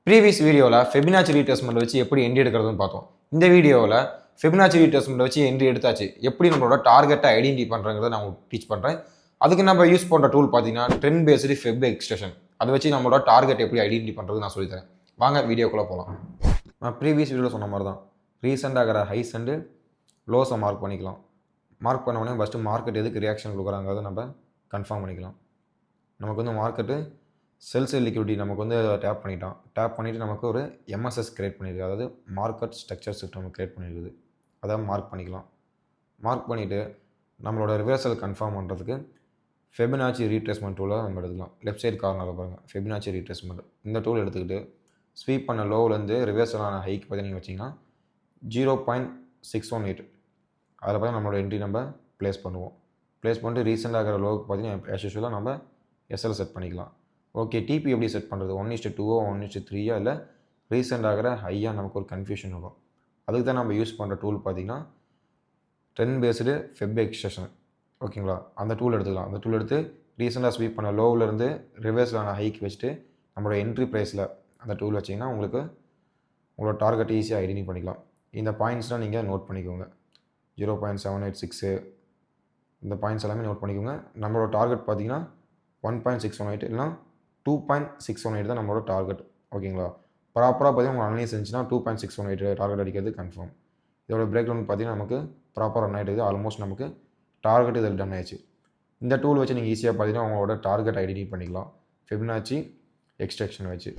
Previous வீடியோவில் ஃபெபினாச்சி retracement வச்சு எப்படி என்ட்ரி எடுக்கிறதுன்னு பார்த்தோம். இந்த வீடியோவில் ஃபெபினாச்சி ரீட்ரேஸ்மெண்ட் வச்சு என்ட்ரி எடுத்தாச்சு, எப்படி நம்மளோட டார்கெட்டை ஐடென்டிஃபை பண்ணுறங்கிறத நான் டீச் பண்ணுறேன். அதுக்கு நம்ம யூஸ் பண்ணுற டூல் பார்த்தீங்கன்னா ட்ரெண்ட் பேஸ்டு ஃபெப் எக்ஸ்டென்ஷன். அதை வச்சு நம்மளோட டார்கெட் எப்படி ஐடென்டிஃபை பண்ணுறது நான் சொல்லித்தரேன். வாங்க வீடியோக்குள்ளே போகலாம். நான் ப்ரீவியஸ் வீடியோவில் சொன்ன மாதிரி தான் ரீசெண்டாக ஆகிற ஹைஸ் அண்டு லோஸை மார்க் பண்ணிக்கலாம். மார்க் பண்ண உடனே ஃபஸ்ட்டு மார்க்கெட் எதுக்கு ரியாக்ஷன் கொடுக்குறாங்கிறத நம்ம கன்ஃபார்ம் பண்ணிக்கலாம். நமக்கு வந்து மார்க்கெட்டு செல் லிக்விடிட்டி நமக்கு வந்து டேப் பண்ணிவிட்டு நமக்கு ஒரு எம்எஸ்எஸ் க்ரியேட் பண்ணியிருக்கு, அதாவது மார்க்கெட் ஸ்ட்ரக்சர் ஷிஃப்ட் நமக்கு க்ரியேட் பண்ணியிருக்குது. அதை மார்க் பண்ணிக்கலாம். மார்க் பண்ணிவிட்டு நம்மளோட ரிவர்சல் கன்ஃபார்ம் பண்ணுறதுக்கு ஃபெபினாச்சி ரீட்ரேஸ்மெண்ட் டூலை நம்ம எடுத்துக்கலாம். லெஃப்ட் சைடு கார்னரில் பாருங்கள், ஃபெபினாச்சி ரீட்ரேஸ்மெண்ட். இந்த டூல் எடுத்துக்கிட்டு ஸ்வீப் பண்ண லோவிலேருந்து ரிவர்சலான ஹைக்கு பார்த்து நீங்கள் வச்சிங்கன்னா 0.618 அதில் பார்த்து நம்மளோட என்ட்ரி நம்ம ப்ளேஸ் பண்ணுவோம். ப்ளேஸ் பண்ணிட்டு ரீசெண்டாக ஆகிற லோவுக்கு பார்த்தீங்கன்னா ஆஸ் யூஷுவலாக நம்ம எஸ்எல் செட் பண்ணிக்கலாம். ஓகே, டிபி எப்படி செட் பண்ணுறது? 1:2 1:3 இல்லை ரீசெண்ட் ஆகிற ஹையாக நமக்கு ஒரு கன்ஃபியூஷன் வரும். அதுக்கு தான் நம்ம யூஸ் பண்ணுற டூல் பார்த்திங்கன்னா ட்ரெண்ட் பேஸ்டு ஃபெப் எக்ஸ்டென்ஷன். ஓகேங்களா, அந்த டூல் எடுத்துக்கலாம். அந்த டூல் எடுத்து ரீசெண்டாக ஸ்வீப் பண்ண லோவிலேருந்து ரிவர்ஸிலான ஹைக்கு வச்சுட்டு நம்மளோட என்ட்ரி ப்ரைஸில் அந்த டூல் வச்சிங்கன்னா உங்களுக்கு உங்களோட டார்கெட் ஈஸியாக ஐடென்டிஃபை பண்ணிக்கலாம். இந்த பாயிண்ட்ஸ்லாம் நீங்கள் நோட் பண்ணிக்கோங்க. 0.786 இந்த பாயிண்ட்ஸ் எல்லாமே நோட் பண்ணிக்கோங்க. நம்மளோட டார்கெட் பார்த்திங்கன்னா 1.618 இல்லைனா 2.618 தான் நம்மளோட டார்கெட். ஓகேங்களா, ப்ராப்பராக பார்த்தீங்கன்னா உங்கள் அனலைஸ் இருந்துச்சுன்னா 2.618 டார்கெட் அடிக்கிறது கன்ஃபார்ம். இதோட பிரேக் டவுன் பார்த்தீங்கன்னா நமக்கு ப்ராப்பராக ரன் ஆகிடுது. ஆல்மோஸ்ட் நமக்கு டார்கெட் இதில் டன் ஆயிடுச்சு. இந்த டூல் வச்சு நீங்கள் ஈஸியாக பார்த்தீங்கன்னா உங்களோட டார்கெட் ஐடென்டிஃபை பண்ணிக்கலாம் ஃபெபினாச்சி எக்ஸ்ட்ராக்ஷன் வச்சு.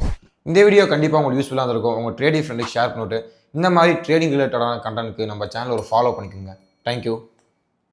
இந்த வீடியோ கண்டிப்பாக உங்களுக்கு யூஸ்ஃபுல்லாக இருக்கும். உங்கள் ட்ரேடிங் ஃப்ரெண்டுக்கு ஷேர் பண்ணிவிட்டு இந்த மாதிரி ட்ரேடிங் ரிலேட்டடான கண்டென்ட்க்கு நம்ம சேனல் ஒரு ஃபாலோ பண்ணிக்கோங்க. தேங்க்யூ.